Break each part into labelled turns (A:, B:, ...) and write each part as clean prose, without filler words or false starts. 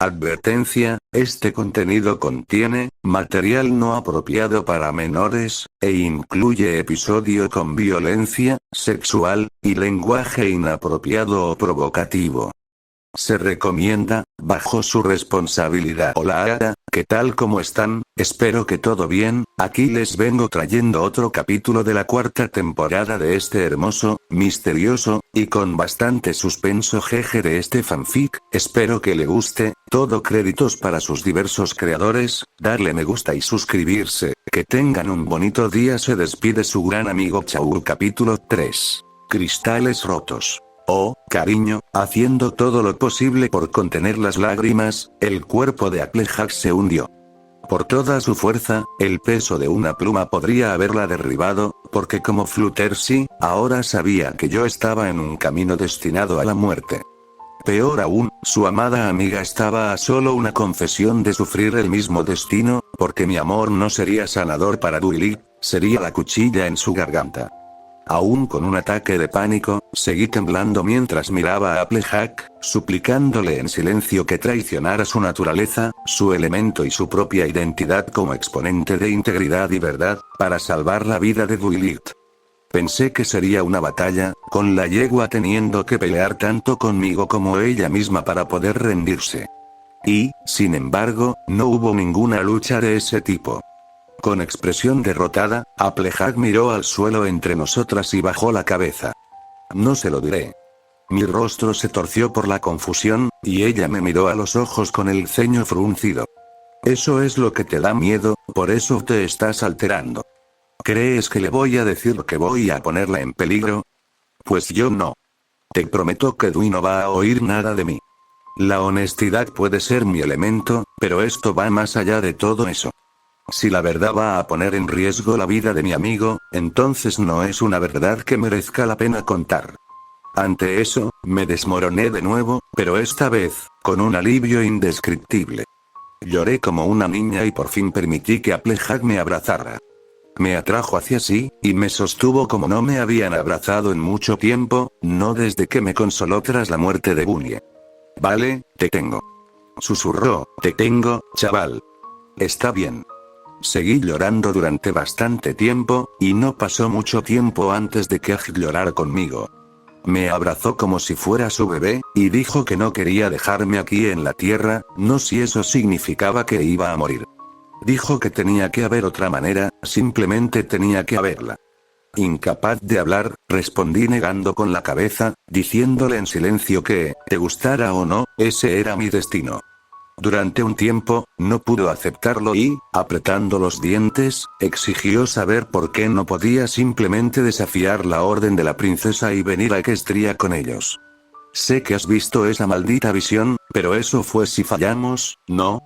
A: Advertencia, este contenido contiene material no apropiado para menores, e incluye episodio con violencia sexual y lenguaje inapropiado o provocativo. Se recomienda, bajo su responsabilidad. Hola, ¿qué tal? ¿Cómo están? Espero que todo bien. Aquí les vengo trayendo otro capítulo de la cuarta temporada de este hermoso, misterioso, y con bastante suspenso jeje de este fanfic. Espero que le guste. Todo créditos para sus diversos creadores. Darle me gusta y suscribirse. Que tengan un bonito día. Se despide su gran amigo Chau. Capítulo 3. Cristales rotos. Oh, cariño, haciendo todo lo posible por contener las lágrimas, el cuerpo de Applejack se hundió. Por toda su fuerza, el peso de una pluma podría haberla derribado, porque como Fluttershy, ahora sabía que yo estaba en un camino destinado a la muerte. Peor aún, su amada amiga estaba a solo una confesión de sufrir el mismo destino, porque mi amor no sería sanador para Duilig, sería la cuchilla en su garganta. Aún con un ataque de pánico, seguí temblando mientras miraba a Applejack, suplicándole en silencio que traicionara su naturaleza, su elemento y su propia identidad como exponente de integridad y verdad, para salvar la vida de Duilig. Pensé que sería una batalla, con la yegua teniendo que pelear tanto conmigo como ella misma para poder rendirse. Y, sin embargo, no hubo ninguna lucha de ese tipo. Con expresión derrotada, Applejack miró al suelo entre nosotras y bajó la cabeza. No se lo diré. Mi rostro se torció por la confusión, y ella me miró a los ojos con el ceño fruncido. Eso es lo que te da miedo, por eso te estás alterando. ¿Crees que le voy a decir que voy a ponerla en peligro? Pues yo no. Te prometo que Dui no va a oír nada de mí. La honestidad puede ser mi elemento, pero esto va más allá de todo eso. Si la verdad va a poner en riesgo la vida de mi amigo, entonces no es una verdad que merezca la pena contar. Ante eso, me desmoroné de nuevo, pero esta vez, con un alivio indescriptible. Lloré como una niña y por fin permití que Applejack me abrazara. Me atrajo hacia sí, y me sostuvo como no me habían abrazado en mucho tiempo, no desde que me consoló tras la muerte de Bunny. Vale, te tengo. Susurró, te tengo, chaval. Está bien. Seguí llorando durante bastante tiempo, y no pasó mucho tiempo antes de que Aj llorara conmigo. Me abrazó como si fuera su bebé, y dijo que no quería dejarme aquí en la tierra, no si eso significaba que iba a morir. Dijo que tenía que haber otra manera, simplemente tenía que haberla. Incapaz de hablar, respondí negando con la cabeza, diciéndole en silencio que, te gustara o no, ese era mi destino. Durante un tiempo, no pudo aceptarlo y, apretando los dientes, exigió saber por qué no podía simplemente desafiar la orden de la princesa y venir a Equestria con ellos. Sé que has visto esa maldita visión, pero eso fue si fallamos, ¿no?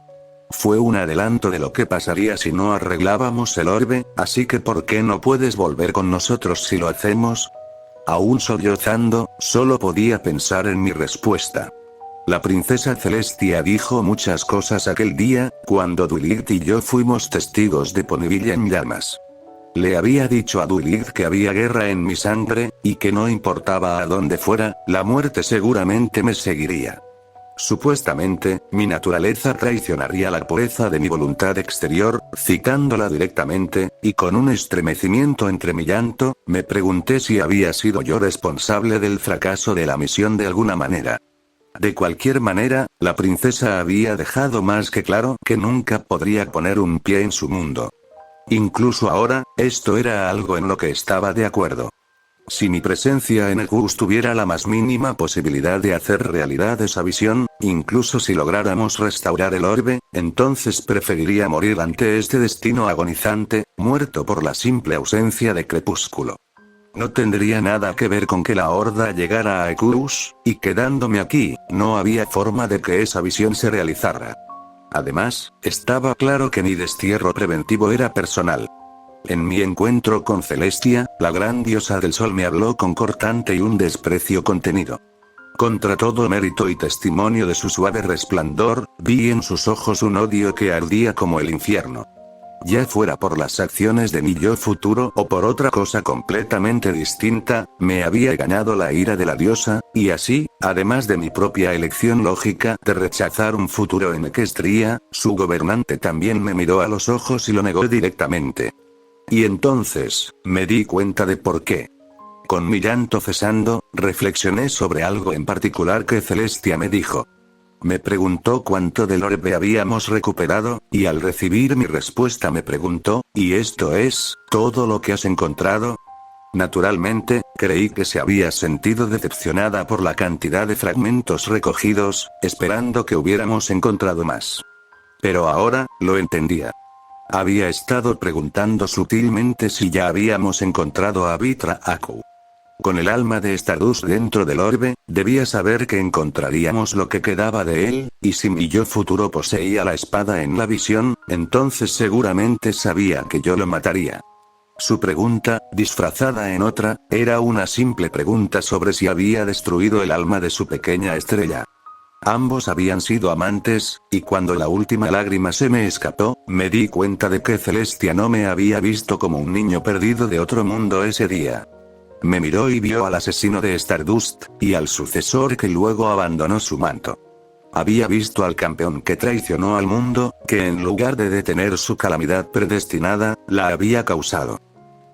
A: Fue un adelanto de lo que pasaría si no arreglábamos el orbe, así que ¿por qué no puedes volver con nosotros si lo hacemos? Aún sollozando, solo podía pensar en mi respuesta. La princesa Celestia dijo muchas cosas aquel día, cuando Duilig y yo fuimos testigos de Ponyville en llamas. Le había dicho a Duilig que había guerra en mi sangre, y que no importaba a dónde fuera, la muerte seguramente me seguiría. Supuestamente, mi naturaleza traicionaría la pureza de mi voluntad exterior, citándola directamente, y con un estremecimiento entre mi llanto, me pregunté si había sido yo responsable del fracaso de la misión de alguna manera. De cualquier manera, la princesa había dejado más que claro que nunca podría poner un pie en su mundo. Incluso ahora, esto era algo en lo que estaba de acuerdo. Si mi presencia en Equus tuviera la más mínima posibilidad de hacer realidad esa visión, incluso si lográramos restaurar el orbe, entonces preferiría morir ante este destino agonizante, muerto por la simple ausencia de crepúsculo. No tendría nada que ver con que la horda llegara a Equus, y quedándome aquí, no había forma de que esa visión se realizara. Además, estaba claro que mi destierro preventivo era personal. En mi encuentro con Celestia, la gran diosa del sol me habló con cortante y un desprecio contenido. Contra todo mérito y testimonio de su suave resplandor, vi en sus ojos un odio que ardía como el infierno. Ya fuera por las acciones de mi yo futuro o por otra cosa completamente distinta, me había ganado la ira de la diosa, y así, además de mi propia elección lógica de rechazar un futuro en Equestria, su gobernante también me miró a los ojos y lo negó directamente. Y entonces, me di cuenta de por qué. Con mi llanto cesando, reflexioné sobre algo en particular que Celestia me dijo. Me preguntó cuánto del orbe habíamos recuperado, y al recibir mi respuesta me preguntó, ¿y esto es todo lo que has encontrado? Naturalmente, creí que se había sentido decepcionada por la cantidad de fragmentos recogidos, esperando que hubiéramos encontrado más. Pero ahora, lo entendía. Había estado preguntando sutilmente si ya habíamos encontrado a Vitra Aku. Con el alma de Stardust dentro del orbe, debía saber que encontraríamos lo que quedaba de él, y si mi yo futuro poseía la espada en la visión, entonces seguramente sabía que yo lo mataría. Su pregunta, disfrazada en otra, era una simple pregunta sobre si había destruido el alma de su pequeña estrella. Ambos habían sido amantes, y cuando la última lágrima se me escapó, me di cuenta de que Celestia no me había visto como un niño perdido de otro mundo ese día. Me miró y vio al asesino de Stardust, y al sucesor que luego abandonó su manto. Había visto al campeón que traicionó al mundo, que en lugar de detener su calamidad predestinada, la había causado.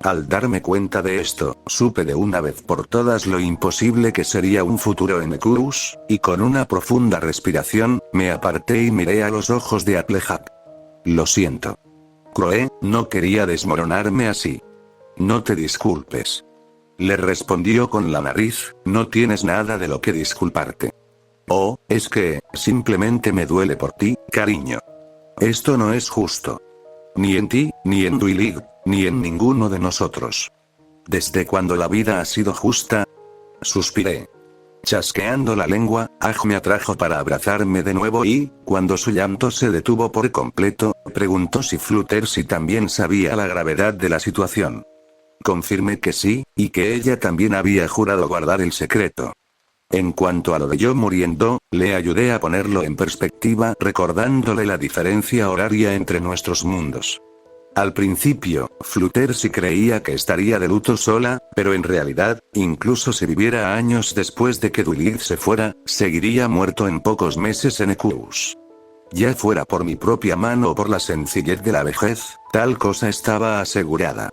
A: Al darme cuenta de esto, supe de una vez por todas lo imposible que sería un futuro en Equus, y con una profunda respiración, me aparté y miré a los ojos de Applejak. Lo siento. Croé, no quería desmoronarme así. No te disculpes. Le respondió con la nariz, no tienes nada de lo que disculparte. Oh, es que, simplemente me duele por ti, cariño. Esto no es justo. Ni en ti, ni en Duilig, ni en ninguno de nosotros. ¿Desde cuando la vida ha sido justa? Suspiré. Chasqueando la lengua, Aj me atrajo para abrazarme de nuevo y, cuando su llanto se detuvo por completo, preguntó si Fluttershy también sabía la gravedad de la situación. Confirmé que sí, y que ella también había jurado guardar el secreto. En cuanto a lo de yo muriendo, le ayudé a ponerlo en perspectiva recordándole la diferencia horaria entre nuestros mundos. Al principio, Fluttershy creía que estaría de luto sola, pero en realidad, incluso si viviera años después de que Duilig se fuera, seguiría muerto en pocos meses en Equus. Ya fuera por mi propia mano o por la sencillez de la vejez, tal cosa estaba asegurada.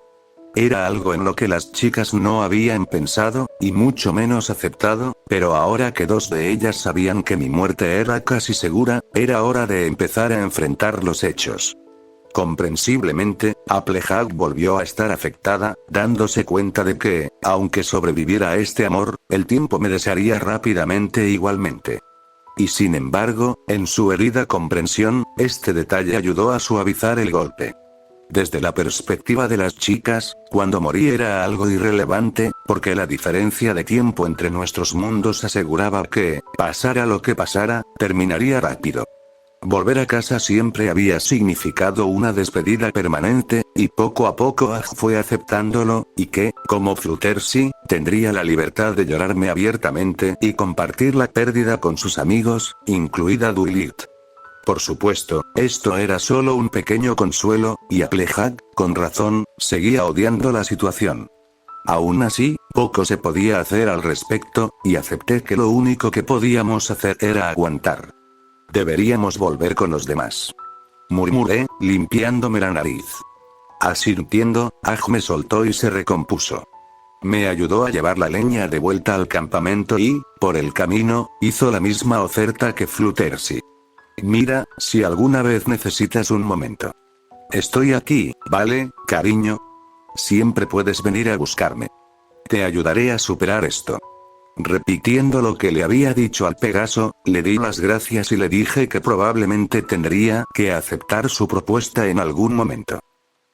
A: Era algo en lo que las chicas no habían pensado, y mucho menos aceptado, pero ahora que dos de ellas sabían que mi muerte era casi segura, era hora de empezar a enfrentar los hechos. Comprensiblemente, Applejak volvió a estar afectada, dándose cuenta de que, aunque sobreviviera a este amor, el tiempo me desearía rápidamente igualmente. Y sin embargo, en su herida comprensión, este detalle ayudó a suavizar el golpe. Desde la perspectiva de las chicas, cuando morí era algo irrelevante, porque la diferencia de tiempo entre nuestros mundos aseguraba que, pasara lo que pasara, terminaría rápido. Volver a casa siempre había significado una despedida permanente, y poco a poco Aj fue aceptándolo, y que, como Fluttershy, tendría la libertad de llorarme abiertamente y compartir la pérdida con sus amigos, incluida Duilig. Por supuesto, esto era solo un pequeño consuelo, y Applejak, con razón, seguía odiando la situación. Aún así, poco se podía hacer al respecto, y acepté que lo único que podíamos hacer era aguantar. Deberíamos volver con los demás. Murmuré, limpiándome la nariz. Asintiendo, Aj me soltó y se recompuso. Me ayudó a llevar la leña de vuelta al campamento y, por el camino, hizo la misma oferta que Fluttershy. Mira, si alguna vez necesitas un momento. Estoy aquí, ¿vale, cariño? Siempre puedes venir a buscarme. Te ayudaré a superar esto. Repitiendo lo que le había dicho al Pegaso, le di las gracias y le dije que probablemente tendría que aceptar su propuesta en algún momento.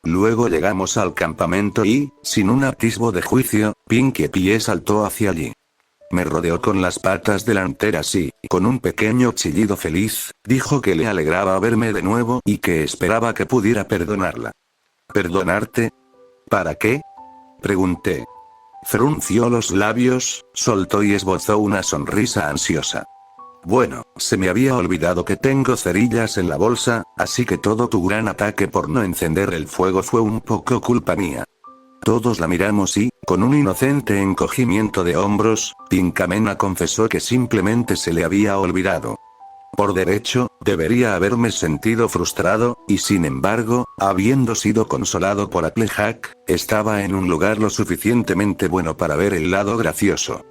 A: Luego llegamos al campamento y, sin un atisbo de juicio, Pinkie Pie saltó hacia allí. Me rodeó con las patas delanteras y, con un pequeño chillido feliz, dijo que le alegraba verme de nuevo y que esperaba que pudiera perdonarla. ¿Perdonarte? ¿Para qué? Pregunté. Frunció los labios, soltó y esbozó una sonrisa ansiosa. Bueno, se me había olvidado que tengo cerillas en la bolsa, así que todo tu gran ataque por no encender el fuego fue un poco culpa mía. Todos la miramos y, con un inocente encogimiento de hombros, Tinkamena confesó que simplemente se le había olvidado. Por derecho, debería haberme sentido frustrado, y sin embargo, habiendo sido consolado por Applejack, estaba en un lugar lo suficientemente bueno para ver el lado gracioso.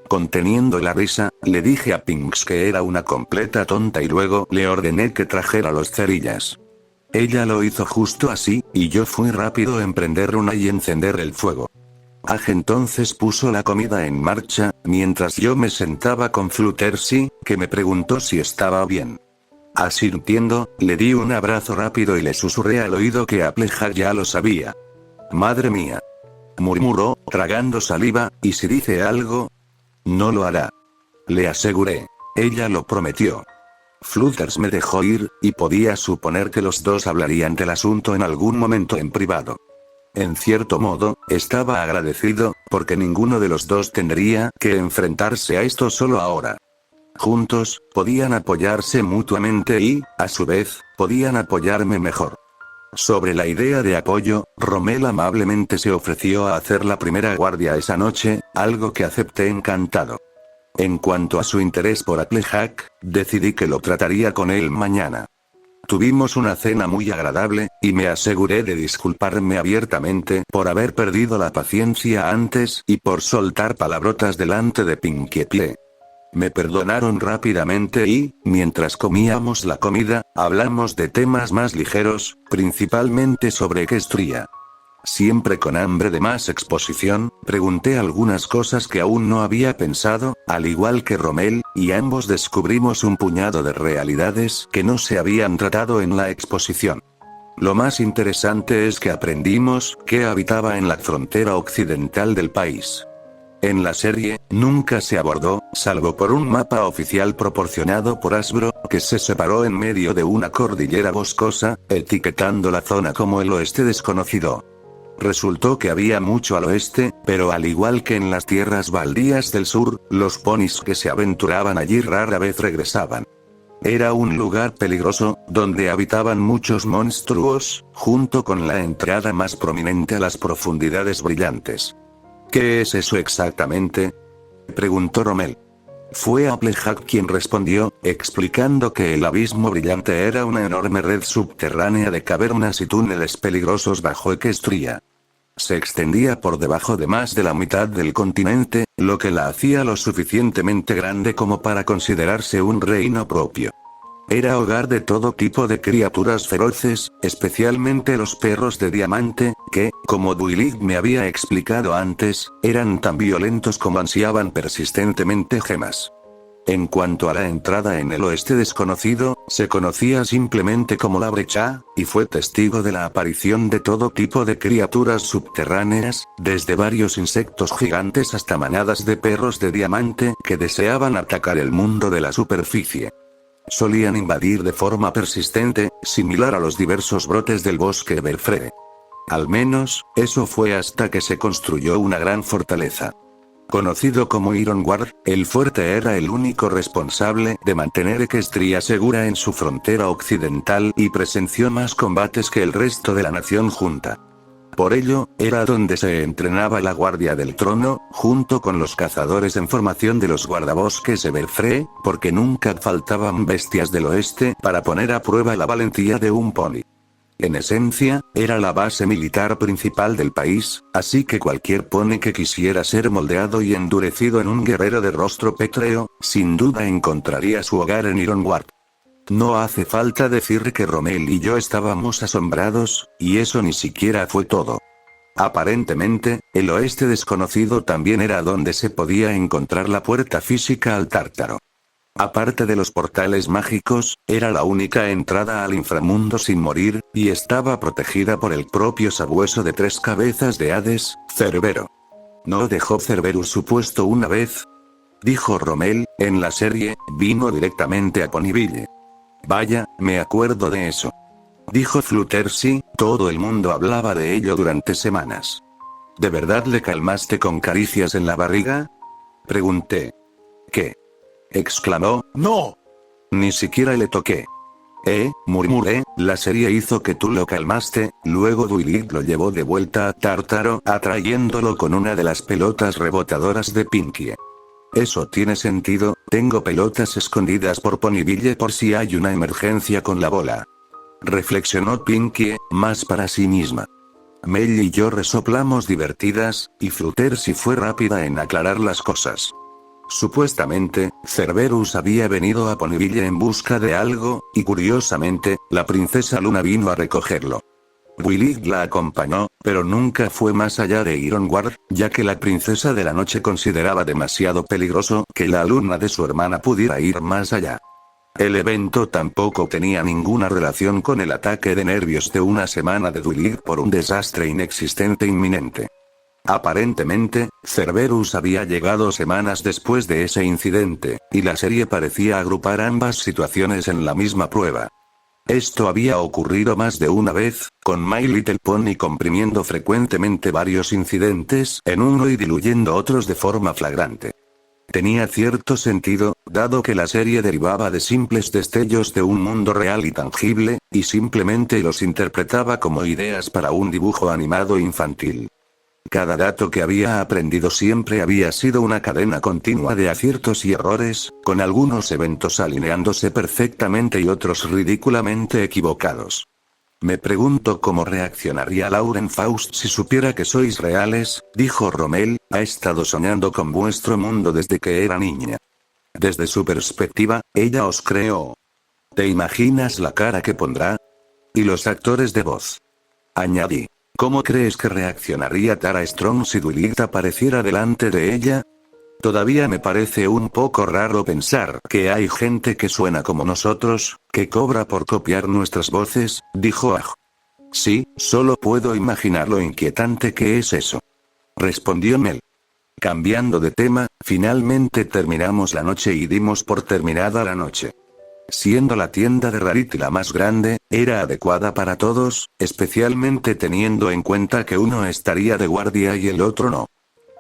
A: Conteniendo la risa, le dije a Pinks que era una completa tonta y luego le ordené que trajera los cerillas. Ella lo hizo justo así, y yo fui rápido en prender una y encender el fuego. Entonces puso la comida en marcha, mientras yo me sentaba con Fluttershy, que me preguntó si estaba bien. Asintiendo, le di un abrazo rápido y le susurré al oído que Applejack ya lo sabía. «Madre mía», murmuró, tragando saliva, «¿y si dice algo?» «No lo hará», le aseguré. Ella lo prometió. Flutters me dejó ir, y podía suponer que los dos hablarían del asunto en algún momento en privado. En cierto modo, estaba agradecido, porque ninguno de los dos tendría que enfrentarse a esto solo ahora. Juntos, podían apoyarse mutuamente y, a su vez, podían apoyarme mejor. Sobre la idea de apoyo, Rommel amablemente se ofreció a hacer la primera guardia esa noche, algo que acepté encantado. En cuanto a su interés por Applejack, decidí que lo trataría con él mañana. Tuvimos una cena muy agradable, y me aseguré de disculparme abiertamente por haber perdido la paciencia antes y por soltar palabrotas delante de Pinkie Pie. Me perdonaron rápidamente y, mientras comíamos la comida, hablamos de temas más ligeros, principalmente sobre Equestria. Siempre con hambre de más exposición, pregunté algunas cosas que aún no había pensado, al igual que Rommel, y ambos descubrimos un puñado de realidades que no se habían tratado en la exposición. Lo más interesante es que aprendimos que habitaba en la frontera occidental del país. En la serie, nunca se abordó, salvo por un mapa oficial proporcionado por Hasbro, que se separó en medio de una cordillera boscosa, etiquetando la zona como el oeste desconocido. Resultó que había mucho al oeste, pero al igual que en las tierras baldías del sur, los ponis que se aventuraban allí rara vez regresaban. Era un lugar peligroso, donde habitaban muchos monstruos, junto con la entrada más prominente a las profundidades brillantes. ¿Qué es eso exactamente?, preguntó Rommel. Fue Applejack quien respondió, explicando que el abismo brillante era una enorme red subterránea de cavernas y túneles peligrosos bajo Equestria. Se extendía por debajo de más de la mitad del continente, lo que la hacía lo suficientemente grande como para considerarse un reino propio. Era hogar de todo tipo de criaturas feroces, especialmente los perros de diamante, que, como Duilig me había explicado antes, eran tan violentos como ansiaban persistentemente gemas. En cuanto a la entrada en el oeste desconocido, se conocía simplemente como la brecha, y fue testigo de la aparición de todo tipo de criaturas subterráneas, desde varios insectos gigantes hasta manadas de perros de diamante que deseaban atacar el mundo de la superficie. Solían invadir de forma persistente, similar a los diversos brotes del bosque Everfree. Al menos, eso fue hasta que se construyó una gran fortaleza. Conocido como Ironward, el fuerte era el único responsable de mantener Equestria segura en su frontera occidental y presenció más combates que el resto de la nación junta. Por ello, era donde se entrenaba la Guardia del Trono, junto con los cazadores en formación de los guardabosques Everfree, porque nunca faltaban bestias del oeste para poner a prueba la valentía de un pony. En esencia, era la base militar principal del país, así que cualquier pony que quisiera ser moldeado y endurecido en un guerrero de rostro pétreo, sin duda encontraría su hogar en Ironward. No hace falta decir que Rommel y yo estábamos asombrados, y eso ni siquiera fue todo. Aparentemente, el oeste desconocido también era donde se podía encontrar la puerta física al Tártaro. Aparte de los portales mágicos, era la única entrada al inframundo sin morir, y estaba protegida por el propio sabueso de 3 cabezas de Hades, Cerbero. ¿No dejó Cerberus su puesto una vez?, dijo Rommel. En la serie, vino directamente a Ponyville. Vaya, me acuerdo de eso, dijo Fluttershy. Todo el mundo hablaba de ello durante semanas. ¿De verdad le calmaste con caricias en la barriga?, pregunté. ¿Qué? exclamó.
B: ¡No!
A: Ni siquiera le toqué. Murmuré, la serie hizo que tú lo calmaste, luego Dwight lo llevó de vuelta a Tártaro, atrayéndolo con una de las pelotas rebotadoras de Pinkie. Eso tiene sentido, tengo pelotas escondidas por Ponyville por si hay una emergencia con la bola. Reflexionó Pinkie, más para sí misma. Mel y yo resoplamos divertidas, y Fluttershy fue rápida en aclarar las cosas. Supuestamente, Cerberus había venido a Ponyville en busca de algo, y curiosamente, la princesa Luna vino a recogerlo. Willy la acompañó, pero nunca fue más allá de Ironward, ya que la princesa de la noche consideraba demasiado peligroso que la luna de su hermana pudiera ir más allá. El evento tampoco tenía ninguna relación con el ataque de nervios de una semana de Willy por un desastre inexistente inminente. Aparentemente, Cerberus había llegado semanas después de ese incidente, y la serie parecía agrupar ambas situaciones en la misma prueba. Esto había ocurrido más de una vez, con My Little Pony comprimiendo frecuentemente varios incidentes en uno y diluyendo otros de forma flagrante. Tenía cierto sentido, dado que la serie derivaba de simples destellos de un mundo real y tangible, y simplemente los interpretaba como ideas para un dibujo animado infantil. Cada dato que había aprendido siempre había sido una cadena continua de aciertos y errores, con algunos eventos alineándose perfectamente y otros ridículamente equivocados. Me pregunto cómo reaccionaría Lauren Faust si supiera que sois reales, dijo Rommel, ha estado soñando con vuestro mundo desde que era niña. Desde su perspectiva, ella os creó. ¿Te imaginas la cara que pondrá? Y los actores de voz. Añadí. ¿Cómo crees que reaccionaría Tara Strong si Dwight apareciera delante de ella? Todavía me parece un poco raro pensar que hay gente que suena como nosotros, que cobra por copiar nuestras voces, dijo Aj. Sí, solo puedo imaginar lo inquietante que es eso. Respondió Mel. Cambiando de tema, finalmente terminamos la noche y dimos por terminada la noche. Siendo la tienda de Rarity la más grande, era adecuada para todos, especialmente teniendo en cuenta que uno estaría de guardia y el otro no.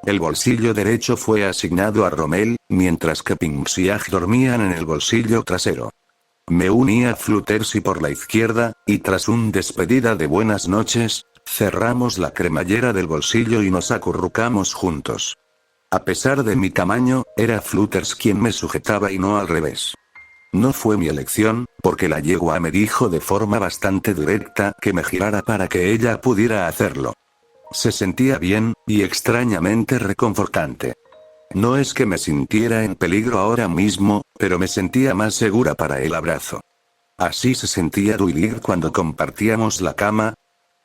A: El bolsillo derecho fue asignado a Rommel, mientras que Pinks y Aj dormían en el bolsillo trasero. Me uní a Fluttershy por la izquierda, y tras un despedida de buenas noches, cerramos la cremallera del bolsillo y nos acurrucamos juntos. A pesar de mi tamaño, era Fluttershy quien me sujetaba y no al revés. No fue mi elección, porque la yegua me dijo de forma bastante directa que me girara para que ella pudiera hacerlo. Se sentía bien, y extrañamente reconfortante. No es que me sintiera en peligro ahora mismo, pero me sentía más segura para el abrazo. Así se sentía Dwight cuando compartíamos la cama.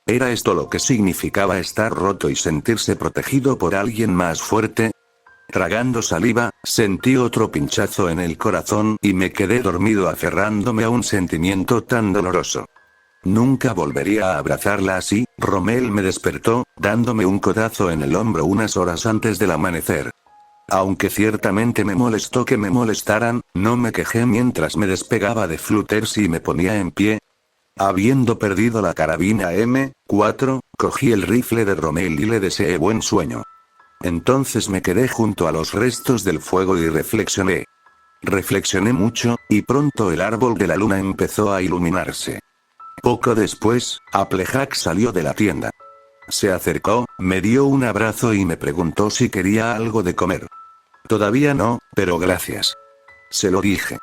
A: ¿Era esto lo que significaba estar roto y sentirse protegido por alguien más fuerte? Tragando saliva, sentí otro pinchazo en el corazón y me quedé dormido aferrándome a un sentimiento tan doloroso. Nunca volvería a abrazarla así. Rommel me despertó, dándome un codazo en el hombro unas horas antes del amanecer. Aunque ciertamente me molestó que me molestaran, no me quejé mientras me despegaba de Fluttershy y me ponía en pie. Habiendo perdido la carabina M4, cogí el rifle de Rommel y le deseé buen sueño. Entonces me quedé junto a los restos del fuego y reflexioné. Reflexioné mucho, y pronto el árbol de la luna empezó a iluminarse. Poco después, Applejack salió de la tienda. Se acercó, me dio un abrazo y me preguntó si quería algo de comer. Todavía no, pero gracias. Se lo dije.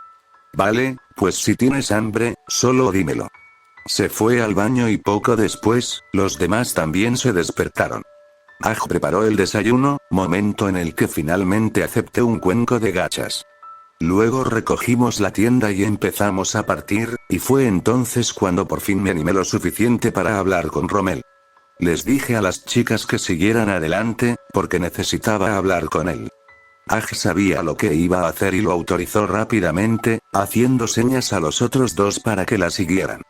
A: Vale, pues si tienes hambre, solo dímelo. Se fue al baño y poco después, los demás también se despertaron. Aj preparó el desayuno, momento en el que finalmente acepté un cuenco de gachas. Luego recogimos la tienda y empezamos a partir, y fue entonces cuando por fin me animé lo suficiente para hablar con Rommel. Les dije a las chicas que siguieran adelante, porque necesitaba hablar con él. Aj sabía lo que iba a hacer y lo autorizó rápidamente, haciendo señas a los otros dos para que la siguieran.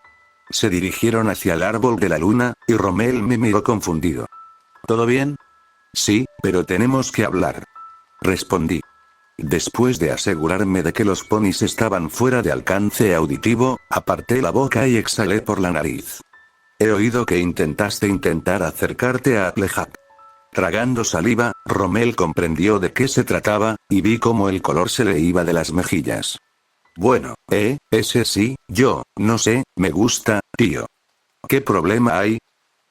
A: Se dirigieron hacia el árbol de la luna, y Rommel me miró confundido. ¿Todo bien? Sí, pero tenemos que hablar. Respondí. Después de asegurarme de que los ponis estaban fuera de alcance auditivo, aparté la boca y exhalé por la nariz. He oído que intentaste acercarte a Applejack. Tragando saliva, Rommel comprendió de qué se trataba, y vi cómo el color se le iba de las mejillas. Bueno, ese sí, yo, no sé, me gusta, tío. ¿Qué problema hay?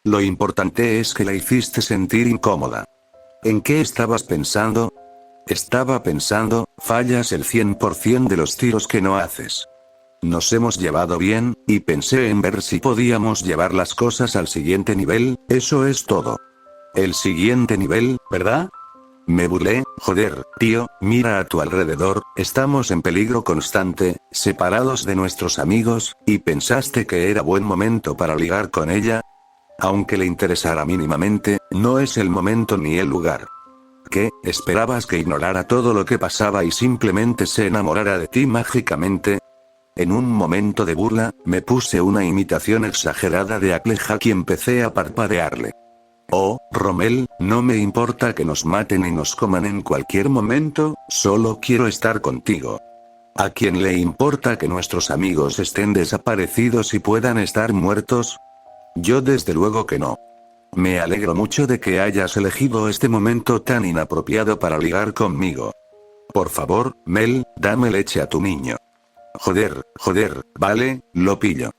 A: Lo importante es que la hiciste sentir incómoda. ¿En qué estabas pensando? Estaba pensando, fallas el 100% de los tiros que no haces. Nos hemos llevado bien, y pensé en ver si podíamos llevar las cosas al siguiente nivel, eso es todo. El siguiente nivel, ¿verdad? Me burlé, joder, tío, mira a tu alrededor, estamos en peligro constante, separados de nuestros amigos, y pensaste que era buen momento para ligar con ella. Aunque le interesara mínimamente, no es el momento ni el lugar. ¿Qué, esperabas que ignorara todo lo que pasaba y simplemente se enamorara de ti mágicamente? En un momento de burla, me puse una imitación exagerada de Applejack y empecé a parpadearle. Oh, Rommel, no me importa que nos maten y nos coman en cualquier momento, solo quiero estar contigo. ¿A quién le importa que nuestros amigos estén desaparecidos y puedan estar muertos? Yo desde luego que no. Me alegro mucho de que hayas elegido este momento tan inapropiado para ligar conmigo. Por favor, Mel, dame leche a tu niño. Joder, vale, lo pillo.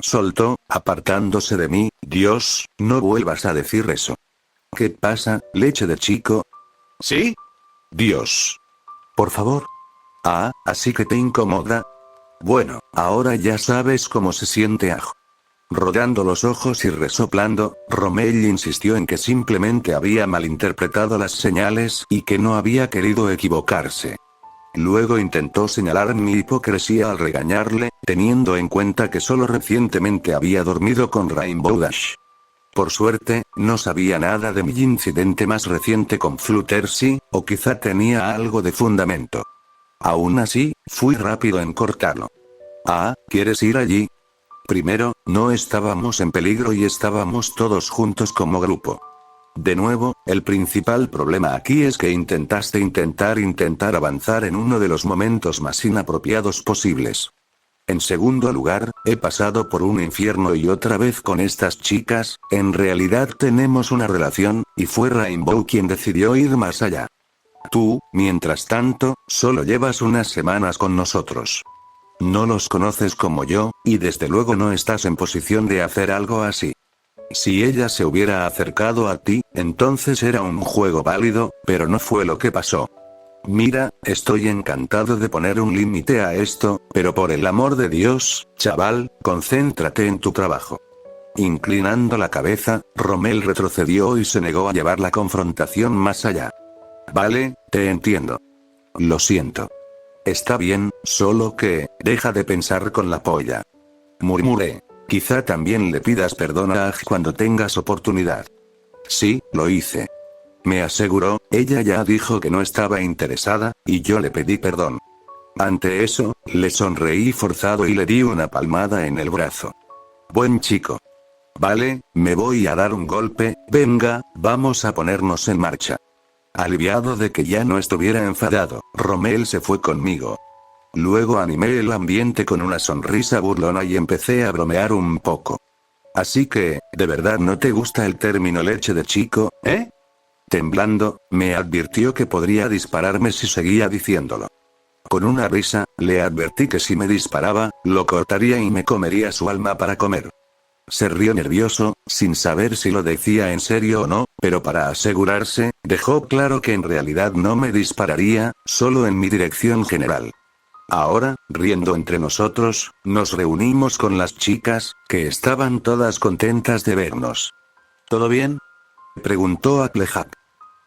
A: Soltó, apartándose de mí. Dios, no vuelvas a decir eso. ¿Qué pasa, leche de chico? ¿Sí? Dios. Por favor. Ah, ¿así que te incomoda? Bueno, ahora ya sabes cómo se siente ajo. Rodando los ojos y resoplando, Rommel insistió en que simplemente había malinterpretado las señales y que no había querido equivocarse. Luego intentó señalar mi hipocresía al regañarle, teniendo en cuenta que solo recientemente había dormido con Rainbow Dash. Por suerte, no sabía nada de mi incidente más reciente con Fluttershy, o quizá tenía algo de fundamento. Aún así, fui rápido en cortarlo. Ah, ¿quieres ir allí? Primero, no estábamos en peligro y estábamos todos juntos como grupo. De nuevo, el principal problema aquí es que intentaste intentar avanzar en uno de los momentos más inapropiados posibles. En segundo lugar, he pasado por un infierno y otra vez con estas chicas, en realidad tenemos una relación, y fue Rainbow quien decidió ir más allá. Tú, mientras tanto, solo llevas unas semanas con nosotros. No los conoces como yo, y desde luego no estás en posición de hacer algo así. Si ella se hubiera acercado a ti, entonces era un juego válido, pero no fue lo que pasó. Mira, estoy encantado de poner un límite a esto, pero por el amor de Dios, chaval, concéntrate en tu trabajo. Inclinando la cabeza, Rommel retrocedió y se negó a llevar la confrontación más allá. Vale, te entiendo. Lo siento. Está bien, solo que, deja de pensar con la polla. Murmuré. Quizá también le pidas perdón a Aj cuando tengas oportunidad. Sí, lo hice. Me aseguró, ella ya dijo que no estaba interesada, y yo le pedí perdón. Ante eso, le sonreí forzado y le di una palmada en el brazo. Buen chico. Vale, me voy a dar un golpe, venga, vamos a ponernos en marcha. Aliviado de que ya no estuviera enfadado, Rommel se fue conmigo. Luego animé el ambiente con una sonrisa burlona y empecé a bromear un poco. Así que, ¿de verdad no te gusta el término leche de chico, eh? Temblando, me advirtió que podría dispararme si seguía diciéndolo. Con una risa, le advertí que si me disparaba, lo cortaría y me comería su alma para comer. Se rió nervioso, sin saber si lo decía en serio o no, pero para asegurarse, dejó claro que en realidad no me dispararía, solo en mi dirección general. Ahora, riendo entre nosotros, nos reunimos con las chicas, que estaban todas contentas de vernos. ¿Todo bien?, preguntó Applejack.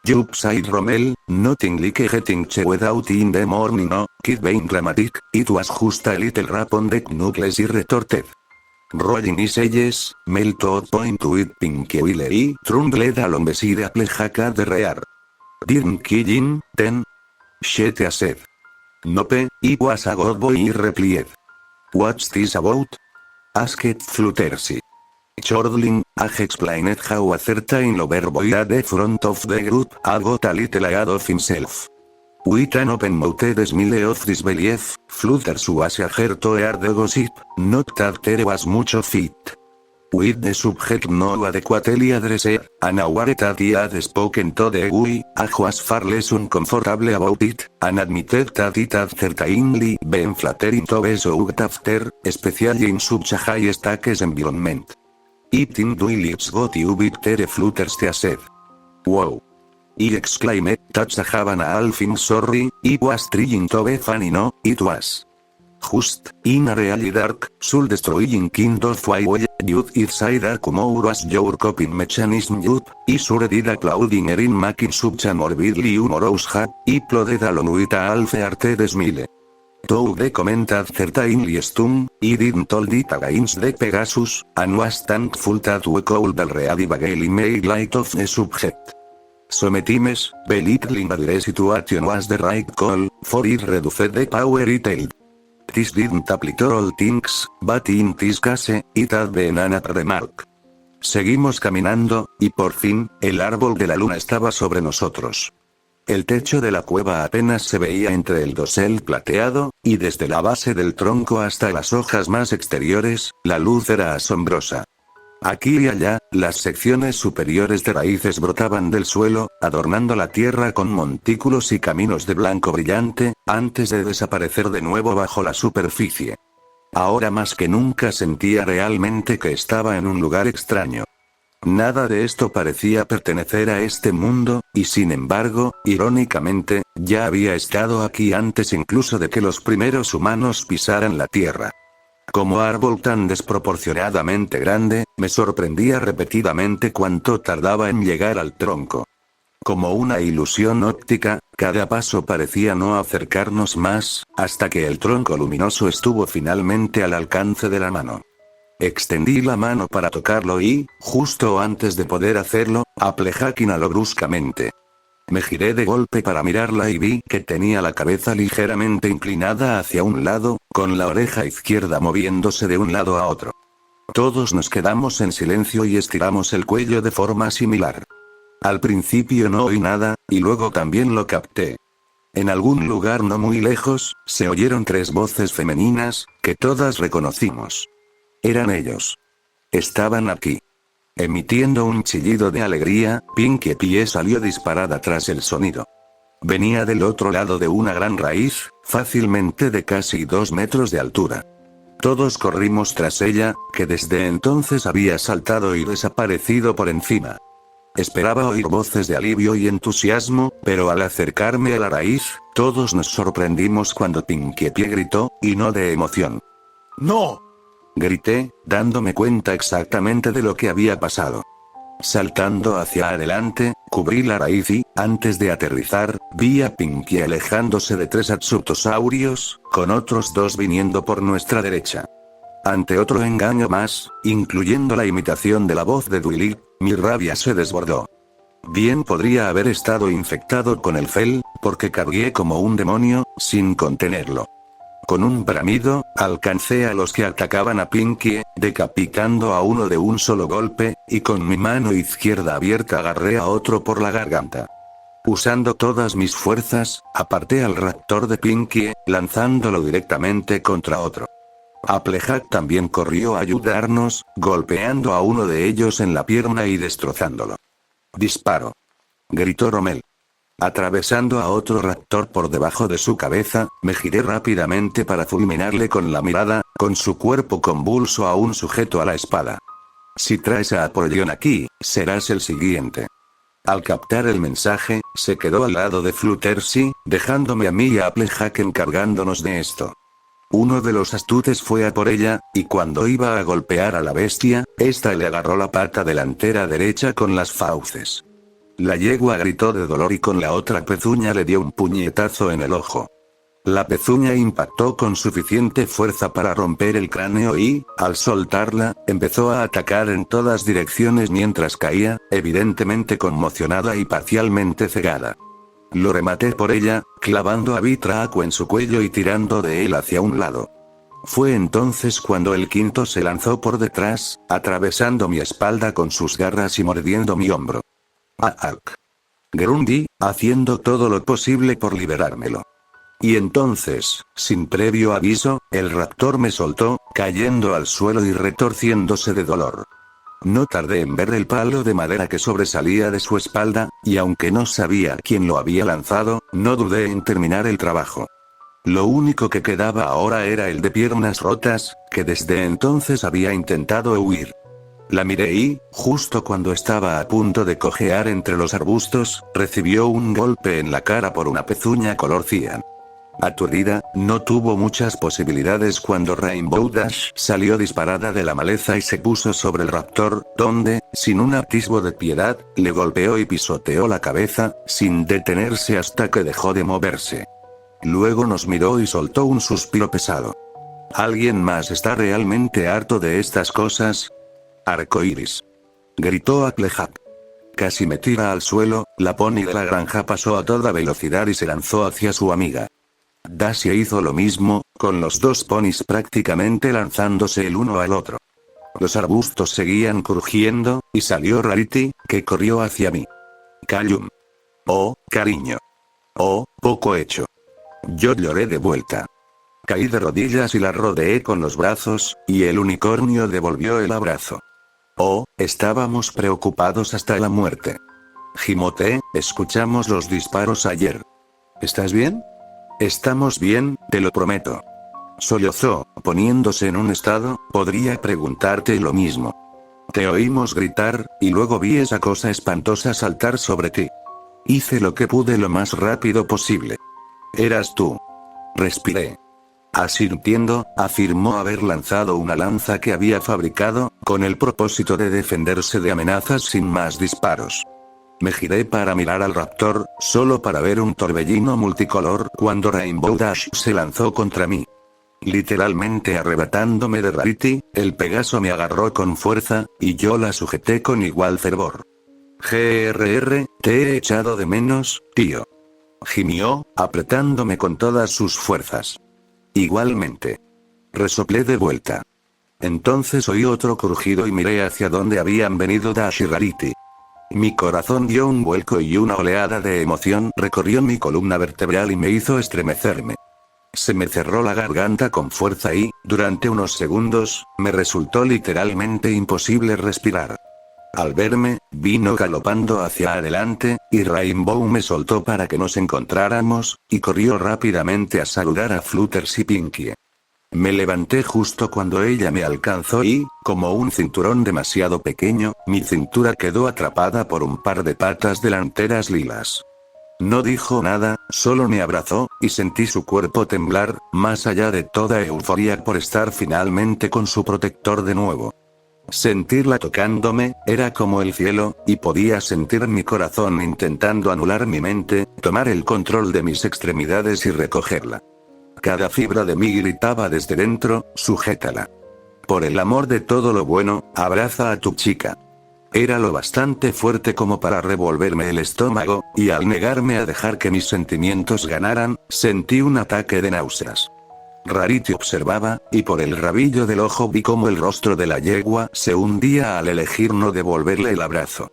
A: Yup, said Rommel, nothing like getting chewed out in the morning, no, kid being dramatic, it was just a little rap on the knuckles y retorted. Rolling his eyes, Mel thought point to it Pinky Wheeler y trundled along beside Applejack at the rear. Didn't kill him, then? Shit, I said. Nope, it was a good boy, he replied. What's this about? Asked Fluttershy. Chortling, Aj explained how a certain lover boy at the front of the group had got a little ahead of himself. With an open-mouthed smile of disbelief, Fluttershy was eager to hear the gossip, not that there was much of it. With the subject no adequately addressed, and aware that he had spoken to the GUI, and was far less uncomfortable about it, and admitted that it had certainly been flattering to be sought after, especially in such a high-stakes environment. It indeed got you better flutters he said. Wow! He exclaimed, that's a haven half sorry, it was trying to be funny no, it was. Just, in a really dark, soul-destroying kind of way, you'd inside a more as your coping mechanism I sure did a clouding erin making such a morbidly humorous hat, I plodded along with a half-hearted smile. Though the commented certainly stung, I didn't hold it against the Pegasus, and was thankful that we could already vaguely make light of the subject. Sometimes, belittling the situation was the right call, for it reduced the power it held. This didn't apply to all things, but in this case, it had been an apt remark. Seguimos caminando, y por fin, el árbol de la luna estaba sobre nosotros. El techo de la cueva apenas se veía entre el dosel plateado, y desde la base del tronco hasta las hojas más exteriores, la luz era asombrosa. Aquí y allá, las secciones superiores de raíces brotaban del suelo, adornando la tierra con montículos y caminos de blanco brillante, antes de desaparecer de nuevo bajo la superficie. Ahora más que nunca sentía realmente que estaba en un lugar extraño. Nada de esto parecía pertenecer a este mundo, y sin embargo, irónicamente, ya había estado aquí antes incluso de que los primeros humanos pisaran la tierra. Como árbol tan desproporcionadamente grande, me sorprendía repetidamente cuánto tardaba en llegar al tronco. Como una ilusión óptica, cada paso parecía no acercarnos más, hasta que el tronco luminoso estuvo finalmente al alcance de la mano. Extendí la mano para tocarlo y, justo antes de poder hacerlo, Applejack inhaló bruscamente. Me giré de golpe para mirarla y vi que tenía la cabeza ligeramente inclinada hacia un lado, con la oreja izquierda moviéndose de un lado a otro. Todos nos quedamos en silencio y estiramos el cuello de forma similar. Al principio no oí nada, y luego también lo capté. En algún lugar no muy lejos, se oyeron 3 voces femeninas, que todas reconocimos. Eran ellos. Estaban aquí. Emitiendo un chillido de alegría, Pinkie Pie salió disparada tras el sonido. Venía del otro lado de una gran raíz, fácilmente de casi 2 metros de altura. Todos corrimos tras ella, que desde entonces había saltado y desaparecido por encima. Esperaba oír voces de alivio y entusiasmo, pero al acercarme a la raíz, todos nos sorprendimos cuando Pinkie Pie gritó, y no de emoción. ¡No! Grité, dándome cuenta exactamente de lo que había pasado. Saltando hacia adelante, cubrí la raíz y, antes de aterrizar, vi a Pinkie alejándose de 3 Atsuptosaurios, con otros 2 viniendo por nuestra derecha. Ante otro engaño más, incluyendo la imitación de la voz de Dwayne, mi rabia se desbordó. Bien podría haber estado infectado con el fel, porque cargué como un demonio, sin contenerlo. Con un bramido, alcancé a los que atacaban a Pinkie, decapitando a uno de un solo golpe, y con mi mano izquierda abierta agarré a otro por la garganta. Usando todas mis fuerzas, aparté al raptor de Pinkie, lanzándolo directamente contra otro. Applejack también corrió a ayudarnos, golpeando a uno de ellos en la pierna y destrozándolo. ¡Disparo!, gritó Rommel. Atravesando a otro raptor por debajo de su cabeza, me giré rápidamente para fulminarle con la mirada, con su cuerpo convulso aún sujeto a la espada. Si traes a Apollyon aquí, serás el siguiente. Al captar el mensaje, se quedó al lado de Fluttershy, dejándome a mí y a Applejack encargándonos de esto. Uno de los astuces fue a por ella, y cuando iba a golpear a la bestia, esta le agarró la pata delantera derecha con las fauces. La yegua gritó de dolor y con la otra pezuña le dio un puñetazo en el ojo. La pezuña impactó con suficiente fuerza para romper el cráneo y, al soltarla, empezó a atacar en todas direcciones mientras caía, evidentemente conmocionada y parcialmente cegada. Lo rematé por ella, clavando a Vitraco en su cuello y tirando de él hacia un lado. Fue entonces cuando el quinto se lanzó por detrás, atravesando mi espalda con sus garras y mordiendo mi hombro. ¡Aak! Grundy, haciendo todo lo posible por liberármelo. Y entonces, sin previo aviso, el raptor me soltó, cayendo al suelo y retorciéndose de dolor. No tardé en ver el palo de madera que sobresalía de su espalda, y aunque no sabía quién lo había lanzado, no dudé en terminar el trabajo. Lo único que quedaba ahora era el de piernas rotas, que desde entonces había intentado huir. La miré y, justo cuando estaba a punto de cojear entre los arbustos, recibió un golpe en la cara por una pezuña color cian. Aturdida, no tuvo muchas posibilidades cuando Rainbow Dash salió disparada de la maleza y se puso sobre el raptor, donde, sin un atisbo de piedad, le golpeó y pisoteó la cabeza, sin detenerse hasta que dejó de moverse. Luego nos miró y soltó un suspiro pesado. ¿Alguien más está realmente harto de estas cosas? Arcoiris. Gritó Applejap. Casi me tira al suelo, la pony de la granja pasó a toda velocidad y se lanzó hacia su amiga. Dacia hizo lo mismo, con los dos ponis prácticamente lanzándose el uno al otro. Los arbustos seguían crujiendo, y salió Rarity, que corrió hacia mí. Callum. Oh, cariño. Oh, poco hecho. Yo lloré de vuelta. Caí de rodillas y la rodeé con los brazos, y el unicornio devolvió el abrazo. Oh, estábamos preocupados hasta la muerte. Gimote, escuchamos los disparos ayer. ¿Estás bien? Estamos bien, te lo prometo. Sollozó, poniéndose en un estado, podría preguntarte lo mismo. Te oímos gritar, y luego vi esa cosa espantosa saltar sobre ti. Hice lo que pude lo más rápido posible. Eras tú. Respiré. Asintiendo, afirmó haber lanzado una lanza que había fabricado, con el propósito de defenderse de amenazas sin más disparos. Me giré para mirar al raptor, solo para ver un torbellino multicolor cuando Rainbow Dash se lanzó contra mí. Literalmente arrebatándome de Rarity, el Pegaso me agarró con fuerza, y yo la sujeté con igual fervor. GRR, te he echado de menos, tío. Gimió, apretándome con todas sus fuerzas. Igualmente. Resoplé de vuelta. Entonces oí otro crujido y miré hacia donde habían venido Dash y Rarity. Mi corazón dio un vuelco y una oleada de emoción recorrió mi columna vertebral y me hizo estremecerme. Se me cerró la garganta con fuerza y, durante unos segundos, me resultó literalmente imposible respirar. Al verme, vino galopando hacia adelante, y Rainbow me soltó para que nos encontráramos, y corrió rápidamente a saludar a Flutters y Pinkie. Me levanté justo cuando ella me alcanzó y, como un cinturón demasiado pequeño, mi cintura quedó atrapada por un par de patas delanteras lilas. No dijo nada, solo me abrazó, y sentí su cuerpo temblar, más allá de toda euforia por estar finalmente con su protector de nuevo. Sentirla tocándome, era como el cielo, y podía sentir mi corazón intentando anular mi mente, tomar el control de mis extremidades y recogerla. Cada fibra de mí gritaba desde dentro, sujétala. Por el amor de todo lo bueno, abraza a tu chica. Era lo bastante fuerte como para revolverme el estómago, y al negarme a dejar que mis sentimientos ganaran, sentí un ataque de náuseas. Rarity observaba, y por el rabillo del ojo vi cómo el rostro de la yegua se hundía al elegir no devolverle el abrazo.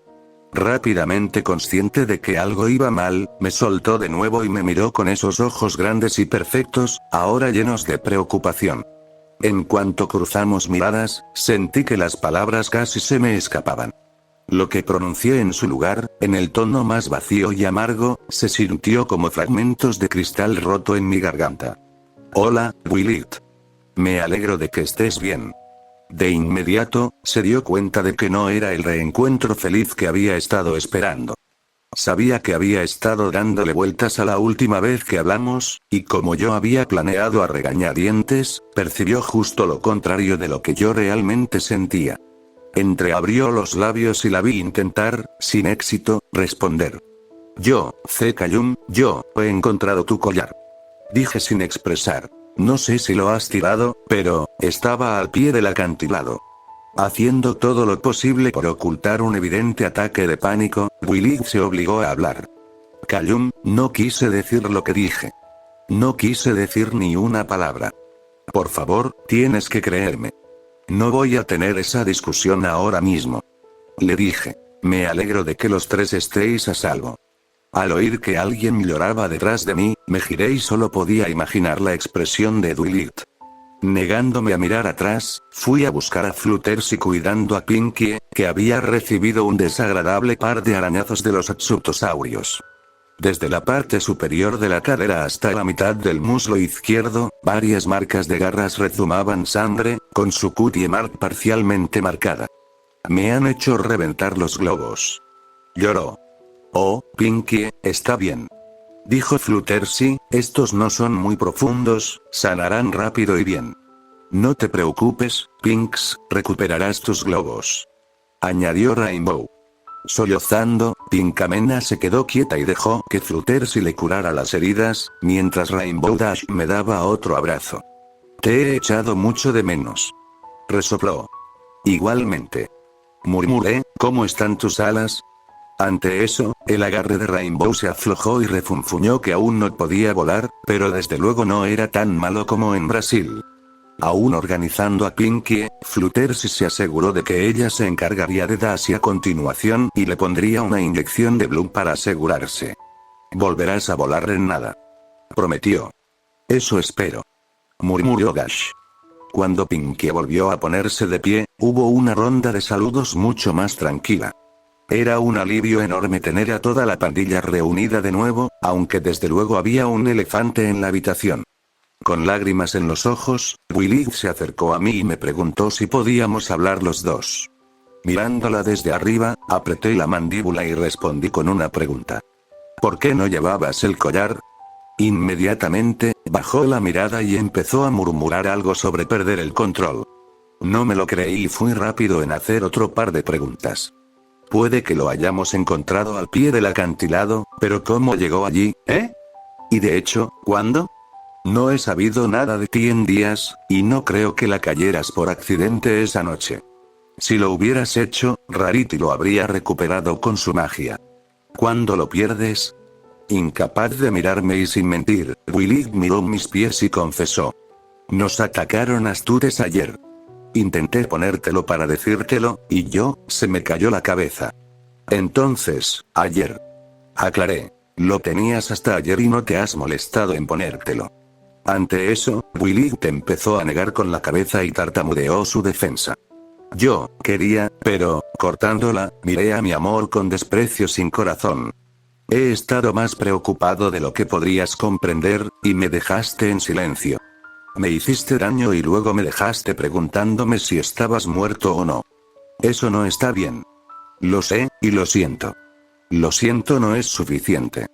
A: Rápidamente consciente de que algo iba mal, me soltó de nuevo y me miró con esos ojos grandes y perfectos, ahora llenos de preocupación. En cuanto cruzamos miradas, sentí que las palabras casi se me escapaban. Lo que pronuncié en su lugar, en el tono más vacío y amargo, se sintió como fragmentos de cristal roto en mi garganta. Hola, Willith. Me alegro de que estés bien. De inmediato, se dio cuenta de que no era el reencuentro feliz que había estado esperando. Sabía que había estado dándole vueltas a la última vez que hablamos, y como yo había planeado a regañadientes, percibió justo lo contrario de lo que yo realmente sentía. Entreabrió los labios y la vi intentar, sin éxito, responder. Yo, Callum, yo, he encontrado tu collar. Dije sin expresar. No sé si lo has tirado, pero, estaba al pie del acantilado. Haciendo todo lo posible por ocultar un evidente ataque de pánico, Willith se obligó a hablar. Callum, no quise decir lo que dije. No quise decir ni una palabra. Por favor, tienes que creerme. No voy a tener esa discusión ahora mismo. Le dije. Me alegro de que los tres estéis a salvo. Al oír que alguien lloraba detrás de mí, me giré y solo podía imaginar la expresión de Willith. Negándome a mirar atrás, fui a buscar a Fluttershy cuidando a Pinkie, que había recibido un desagradable par de arañazos de los Atsutosaurios. Desde la parte superior de la cadera hasta la mitad del muslo izquierdo, varias marcas de garras rezumaban sangre, con su cutie mark parcialmente marcada. Me han hecho reventar los globos. Lloró. Oh, Pinkie, está bien. Dijo Fluttershy, estos no son muy profundos, sanarán rápido y bien. No te preocupes, Pinks, recuperarás tus globos. Añadió Rainbow. Sollozando, Pinkamena se quedó quieta y dejó que Fluttershy le curara las heridas, mientras Rainbow Dash me daba otro abrazo. Te he echado mucho de menos. Resopló. Igualmente. Murmuré, ¿cómo están tus alas? Ante eso, el agarre de Rainbow se aflojó y refunfuñó que aún no podía volar, pero desde luego no era tan malo como en Brasil. Aún organizando a Pinkie, Fluttershy se aseguró de que ella se encargaría de Dash a continuación y le pondría una inyección de Bloom para asegurarse. Volverás a volar en nada. Prometió. Eso espero. Murmuró Dash. Cuando Pinkie volvió a ponerse de pie, hubo una ronda de saludos mucho más tranquila. Era un alivio enorme tener a toda la pandilla reunida de nuevo, aunque desde luego había un elefante en la habitación. Con lágrimas en los ojos, Willy se acercó a mí y me preguntó si podíamos hablar los dos. Mirándola desde arriba, apreté la mandíbula y respondí con una pregunta. ¿Por qué no llevabas el collar? Inmediatamente, bajó la mirada y empezó a murmurar algo sobre perder el control. No me lo creí y fui rápido en hacer otro par de preguntas. Puede que lo hayamos encontrado al pie del acantilado, pero ¿cómo llegó allí, eh? Y de hecho, ¿cuándo? No he sabido nada de ti en días, y no creo que la cayeras por accidente esa noche. Si lo hubieras hecho, Rarity lo habría recuperado con su magia. ¿Cuándo lo pierdes? Incapaz de mirarme y sin mentir, Willy miró mis pies y confesó. Nos atacaron astutes ayer. Intenté ponértelo para decírtelo, y se me cayó la cabeza. Entonces, ayer. Aclaré. Lo tenías hasta ayer y no te has molestado en ponértelo. Ante eso, Willy te empezó a negar con la cabeza y tartamudeó su defensa. Yo quería, pero, cortándola, miré a mi amor con desprecio sin corazón. He estado más preocupado de lo que podrías comprender, y me dejaste en silencio. Me hiciste daño y luego me dejaste preguntándome si estabas muerto o no. Eso no está bien. Lo sé, y lo siento. Lo siento no es suficiente.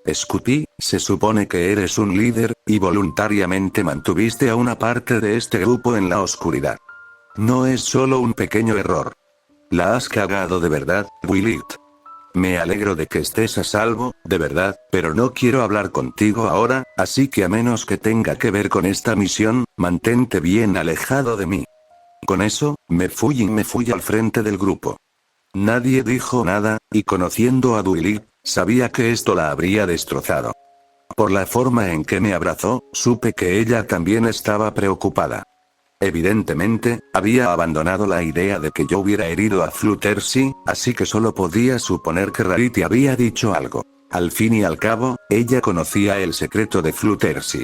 A: Escupí, se supone que eres un líder, y voluntariamente mantuviste a una parte de este grupo en la oscuridad. No es solo un pequeño error. La has cagado de verdad, Willit. Me alegro de que estés a salvo, de verdad, pero no quiero hablar contigo ahora, así que a menos que tenga que ver con esta misión, mantente bien alejado de mí. Con eso, me fui al frente del grupo. Nadie dijo nada, y conociendo a Willit, sabía que esto la habría destrozado. Por la forma en que me abrazó, supe que ella también estaba preocupada. Evidentemente, había abandonado la idea de que yo hubiera herido a Fluttershy, así que solo podía suponer que Rarity había dicho algo. Al fin y al cabo, ella conocía el secreto de Fluttershy.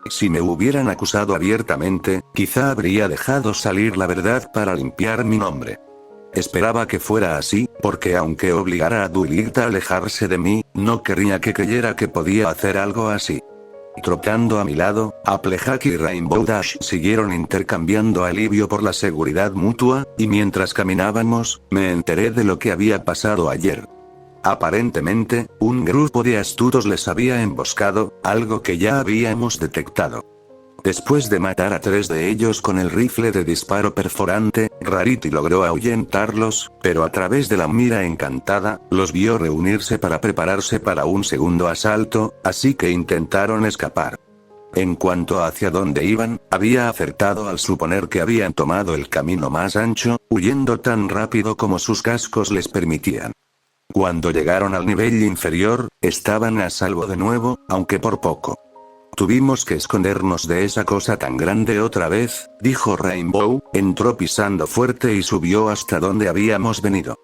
A: Si me hubieran acusado abiertamente, quizá habría dejado salir la verdad para limpiar mi nombre. Esperaba que fuera así, porque aunque obligara a Duilirta a alejarse de mí, no querría que creyera que podía hacer algo así. Trotando a mi lado, Applejack y Rainbow Dash siguieron intercambiando alivio por la seguridad mutua, y mientras caminábamos, me enteré de lo que había pasado ayer. Aparentemente, un grupo de astutos les había emboscado, algo que ya habíamos detectado. Después de matar a 3 de ellos con el rifle de disparo perforante, Rarity logró ahuyentarlos, pero a través de la mira encantada, los vio reunirse para prepararse para un segundo asalto, así que intentaron escapar. En cuanto a hacia dónde iban, había acertado al suponer que habían tomado el camino más ancho, huyendo tan rápido como sus cascos les permitían. Cuando llegaron al nivel inferior, estaban a salvo de nuevo, aunque por poco. Tuvimos que escondernos de esa cosa tan grande otra vez, dijo Rainbow, entró pisando fuerte y subió hasta donde habíamos venido.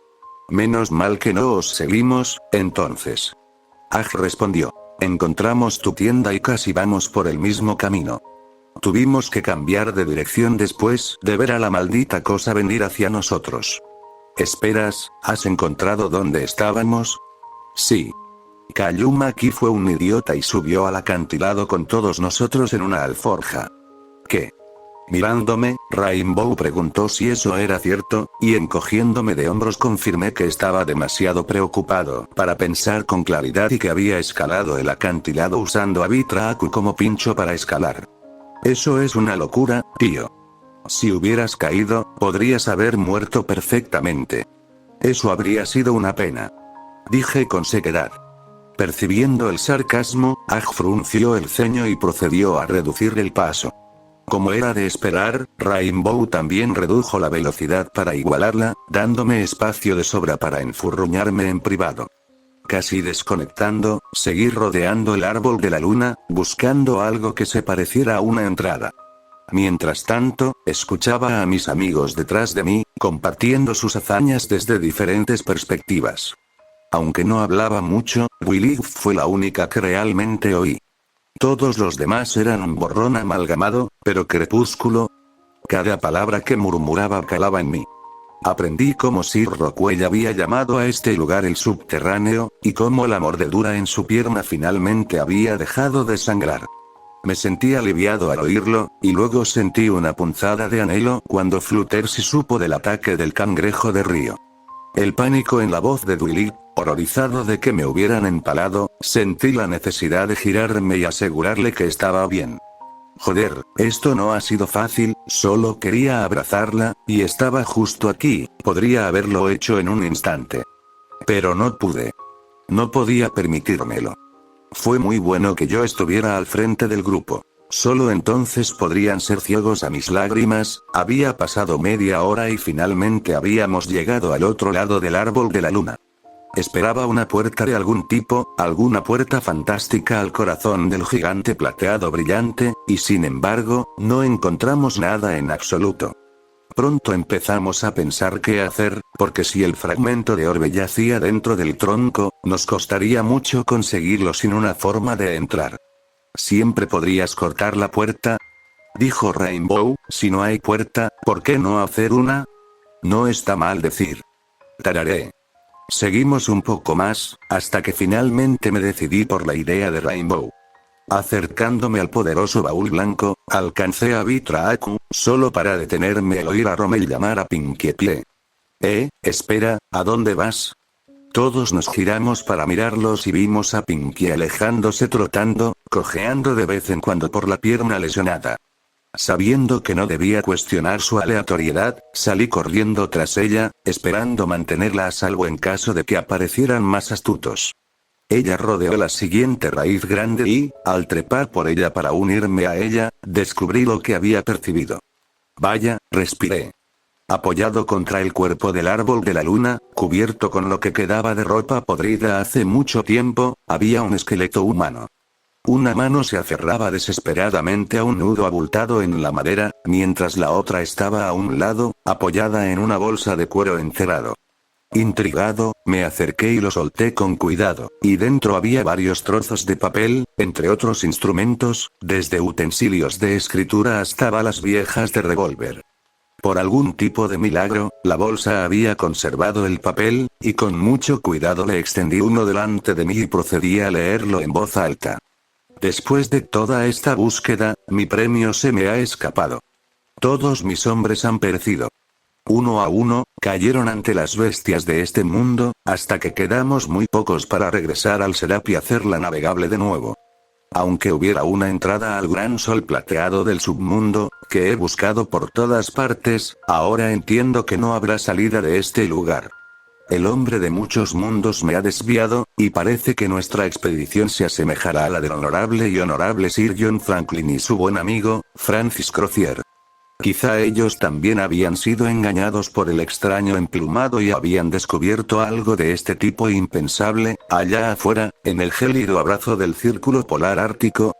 A: Menos mal que no os seguimos, entonces. Aj respondió. Encontramos tu tienda y casi vamos por el mismo camino. Tuvimos que cambiar de dirección después de ver a la maldita cosa venir hacia nosotros. Esperas, ¿has encontrado dónde estábamos? Sí. Kayumaki fue un idiota y subió al acantilado con todos nosotros en una alforja. ¿Qué? Mirándome, Rainbow preguntó si eso era cierto, y encogiéndome de hombros confirmé que estaba demasiado preocupado para pensar con claridad y que había escalado el acantilado usando a Vitraku como pincho para escalar. Eso es una locura, tío. Si hubieras caído, podrías haber muerto perfectamente. Eso habría sido una pena. Dije con sequedad. Percibiendo el sarcasmo, Aj frunció el ceño y procedió a reducir el paso. Como era de esperar, Rainbow también redujo la velocidad para igualarla, dándome espacio de sobra para enfurruñarme en privado. Casi desconectando, seguí rodeando el árbol de la luna, buscando algo que se pareciera a una entrada. Mientras tanto, escuchaba a mis amigos detrás de mí, compartiendo sus hazañas desde diferentes perspectivas. Aunque no hablaba mucho, Willy fue la única que realmente oí. Todos los demás eran un borrón amalgamado, pero crepúsculo. Cada palabra que murmuraba calaba en mí. Aprendí cómo Sir Rockwell había llamado a este lugar el subterráneo, y cómo la mordedura en su pierna finalmente había dejado de sangrar. Me sentí aliviado al oírlo, y luego sentí una punzada de anhelo cuando Fluttershy supo del ataque del cangrejo de río. El pánico en la voz de Willy, horrorizado de que me hubieran empalado, sentí la necesidad de girarme y asegurarle que estaba bien. Joder, esto no ha sido fácil, solo quería abrazarla, y estaba justo aquí, podría haberlo hecho en un instante. Pero no pude. No podía permitírmelo. Fue muy bueno que yo estuviera al frente del grupo. Solo entonces podrían ser ciegos a mis lágrimas. Había pasado media hora y finalmente habíamos llegado al otro lado del árbol de la luna. Esperaba una puerta de algún tipo, alguna puerta fantástica al corazón del gigante plateado brillante, y sin embargo, no encontramos nada en absoluto. Pronto empezamos a pensar qué hacer, porque si el fragmento de orbe yacía dentro del tronco, nos costaría mucho conseguirlo sin una forma de entrar. ¿Siempre podrías cortar la puerta?, dijo Rainbow. Si no hay puerta, ¿por qué no hacer una? No está mal decir. Tararé. Seguimos un poco más, hasta que finalmente me decidí por la idea de Rainbow. Acercándome al poderoso baúl blanco, alcancé a Vitraku, solo para detenerme al oír a Rommel llamar a Pinkie Pie. Espera, ¿a dónde vas? Todos nos giramos para mirarlos y vimos a Pinkie alejándose trotando, cojeando de vez en cuando por la pierna lesionada. Sabiendo que no debía cuestionar su aleatoriedad, salí corriendo tras ella, esperando mantenerla a salvo en caso de que aparecieran más astutos. Ella rodeó la siguiente raíz grande y, al trepar por ella para unirme a ella, descubrí lo que había percibido. Vaya, respiré. Apoyado contra el cuerpo del árbol de la luna, cubierto con lo que quedaba de ropa podrida hace mucho tiempo, había un esqueleto humano. Una mano se aferraba desesperadamente a un nudo abultado en la madera, mientras la otra estaba a un lado, apoyada en una bolsa de cuero encerado. Intrigado, me acerqué y lo solté con cuidado, y dentro había varios trozos de papel, entre otros instrumentos, desde utensilios de escritura hasta balas viejas de revólver. Por algún tipo de milagro, la bolsa había conservado el papel, y con mucho cuidado le extendí uno delante de mí y procedí a leerlo en voz alta. Después de toda esta búsqueda, mi premio se me ha escapado. Todos mis hombres han perecido. Uno a uno, cayeron ante las bestias de este mundo, hasta que quedamos muy pocos para regresar al Serapis y hacerla navegable de nuevo. Aunque hubiera una entrada al gran sol plateado del submundo, que he buscado por todas partes, ahora entiendo que no habrá salida de este lugar. El hombre de muchos mundos me ha desviado, y parece que nuestra expedición se asemejará a la del honorable y honorable Sir John Franklin y su buen amigo, Francis Crozier. Quizá ellos también habían sido engañados por el extraño emplumado y habían descubierto algo de este tipo impensable, allá afuera, en el gélido abrazo del círculo polar ártico.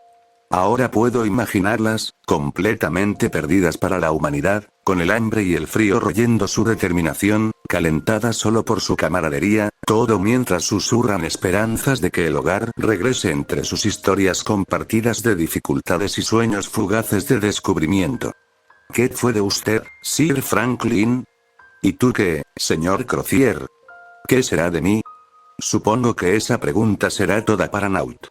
A: Ahora puedo imaginarlas, completamente perdidas para la humanidad, con el hambre y el frío royendo su determinación, acalentada solo por su camaradería, todo mientras susurran esperanzas de que el hogar regrese entre sus historias compartidas de dificultades y sueños fugaces de descubrimiento. ¿Qué fue de usted, Sir Franklin? ¿Y tú qué, señor Crocier? ¿Qué será de mí? Supongo que esa pregunta será toda para Naut.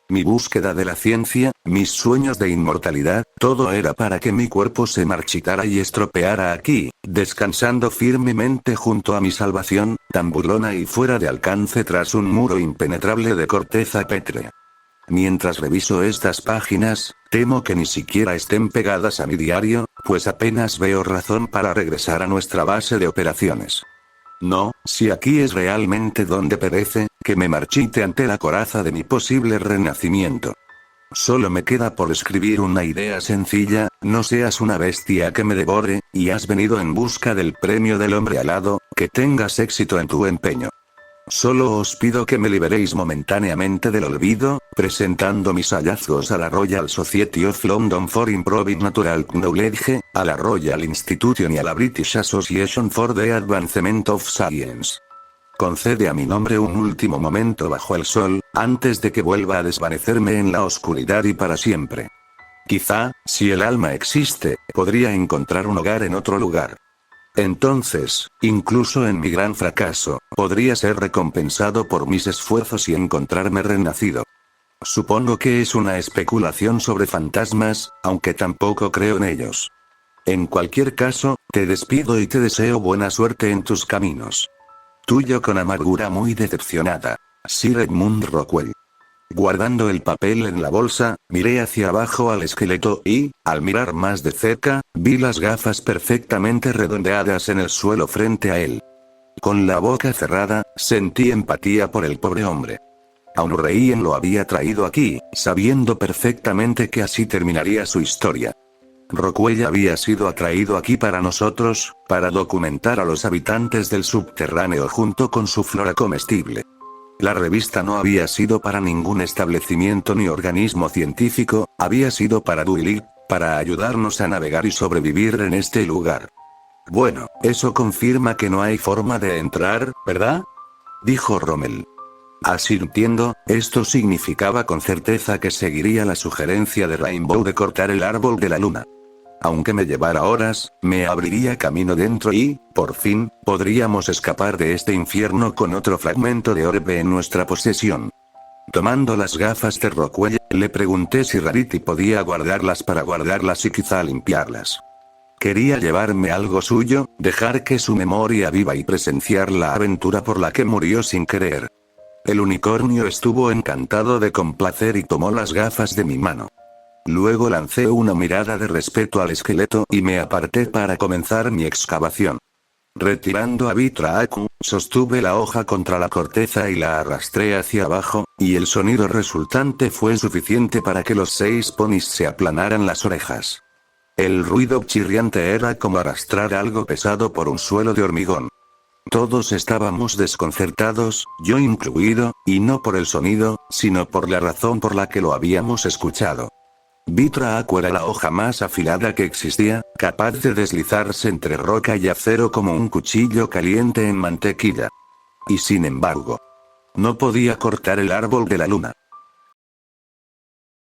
A: Mi búsqueda de la ciencia, mis sueños de inmortalidad, todo era para que mi cuerpo se marchitara y estropeara aquí, descansando firmemente junto a mi salvación, tan burlona y fuera de alcance tras un muro impenetrable de corteza pétrea. Mientras reviso estas páginas, temo que ni siquiera estén pegadas a mi diario, pues apenas veo razón para regresar a nuestra base de operaciones. No, si aquí es realmente donde perece, que me marchite ante la coraza de mi posible renacimiento. Solo me queda por escribir una idea sencilla: no seas una bestia que me devore, y has venido en busca del premio del hombre alado, que tengas éxito en tu empeño. Solo os pido que me liberéis momentáneamente del olvido, presentando mis hallazgos a la Royal Society of London for Improved Natural Knowledge, a la Royal Institution y a la British Association for the Advancement of Science. Concede a mi nombre un último momento bajo el sol, antes de que vuelva a desvanecerme en la oscuridad y para siempre. Quizá, si el alma existe, podría encontrar un hogar en otro lugar. Entonces, incluso en mi gran fracaso, podría ser recompensado por mis esfuerzos y encontrarme renacido. Supongo que es una especulación sobre fantasmas, aunque tampoco creo en ellos. En cualquier caso, te despido y te deseo buena suerte en tus caminos. Tuyo con amargura muy decepcionada, Sir Edmund Rockwell. Guardando el papel en la bolsa, miré hacia abajo al esqueleto y, al mirar más de cerca, vi las gafas perfectamente redondeadas en el suelo frente a él. Con la boca cerrada, sentí empatía por el pobre hombre. Aun Reien lo había traído aquí, sabiendo perfectamente que así terminaría su historia. Rockwell había sido atraído aquí para nosotros, para documentar a los habitantes del subterráneo junto con su flora comestible. La revista no había sido para ningún establecimiento ni organismo científico, había sido para Dewey, para ayudarnos a navegar y sobrevivir en este lugar. Bueno, eso confirma que no hay forma de entrar, ¿verdad? Dijo Rommel. Asintiendo, esto significaba con certeza que seguiría la sugerencia de Rainbow de cortar el árbol de la luna. Aunque me llevara horas, me abriría camino dentro y, por fin, podríamos escapar de este infierno con otro fragmento de orbe en nuestra posesión. Tomando las gafas de Rockwell, le pregunté si Rarity podía guardarlas y quizá limpiarlas. Quería llevarme algo suyo, dejar que su memoria viva y presenciar la aventura por la que murió sin querer. El unicornio estuvo encantado de complacer y tomó las gafas de mi mano. Luego lancé una mirada de respeto al esqueleto y me aparté para comenzar mi excavación. Retirando a Vitraaku, sostuve la hoja contra la corteza y la arrastré hacia abajo, y el sonido resultante fue suficiente para que los 6 ponis se aplanaran las orejas. El ruido chirriante era como arrastrar algo pesado por un suelo de hormigón. Todos estábamos desconcertados, yo incluido, y no por el sonido, sino por la razón por la que lo habíamos escuchado. Vitraaku era la hoja más afilada que existía, capaz de deslizarse entre roca y acero como un cuchillo caliente en mantequilla. Y sin embargo, no podía cortar el árbol de la luna.